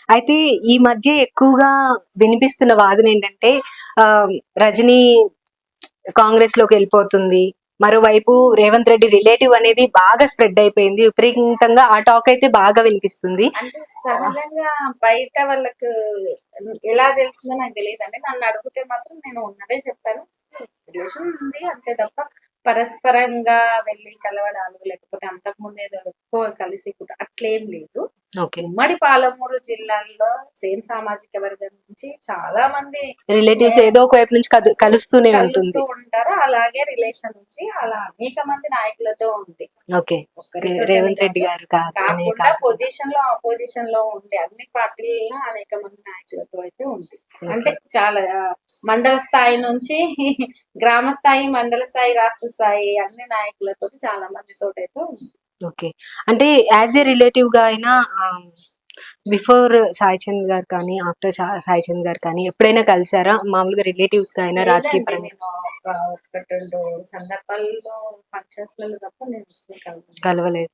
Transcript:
అయితే ఈ మధ్య ఎక్కువగా వినిపిస్తున్న వాదన ఏంటంటే ఆ రజనీ కాంగ్రెస్ లోకి వెళ్ళిపోతుంది, మరోవైపు రేవంత్ రెడ్డి రిలేటివ్ అనేది బాగా స్ప్రెడ్ అయిపోయింది, విపరీతంగా ఆ టాక్ అయితే బాగా వినిపిస్తుంది. అంటే సహజంగా బయట వాళ్ళకు ఎలా తెలిసిందో నాకు తెలియదు అండి. నన్ను అడిగితే మాత్రం నేను ఉన్నదే చెప్పాను. రిలేషన్ ఉంది అంతే తప్ప పరస్పరంగా వెళ్ళి కలవడాలు లేకపోతే అంతకుముందు ఏదో ఎక్కువ కలిసి అట్లేం లేదు. ఉమ్మడి పాలమూరు జిల్లాలో సేమ్ సామాజిక వర్గం నుంచి చాలా మంది రిలేటివ్స్ ఏదో ఒక వైపు నుంచి కలుస్తూనే ఉంటుంది. ఉంటారు. అలాగే రిలేషన్ ఉంది. అలా అనేక మంది నాయకులతో ఉంది. రేవంత్ రెడ్డి గారు కాకుండా పొజిషన్ లో ఆపోజిషన్ లో ఉండే అన్ని పార్టీలలో అనేక మంది నాయకులతో అయితే ఉంది. అంటే చాలా మండల స్థాయి నుంచి గ్రామ స్థాయి, మండల స్థాయి, రాష్ట్ర స్థాయి అన్ని నాయకులతో చాలా మందితో అయితే ఉంది. ఓకే, అంటే యాజ్ ఏ రిలేటివ్ గా అయినా బిఫోర్ సాయి చంద్ గారు కానీ ఆఫ్టర్ సాయి చంద్ గారు కానీ ఎప్పుడైనా కలిసారా మామూలుగా రిలేటివ్స్ గా అయినా రాజకీయ పరంగా? ఒకటి రెండు సందర్భాల్లో ఫంక్షన్స్ లలో తప్ప నేను కలవలేదు.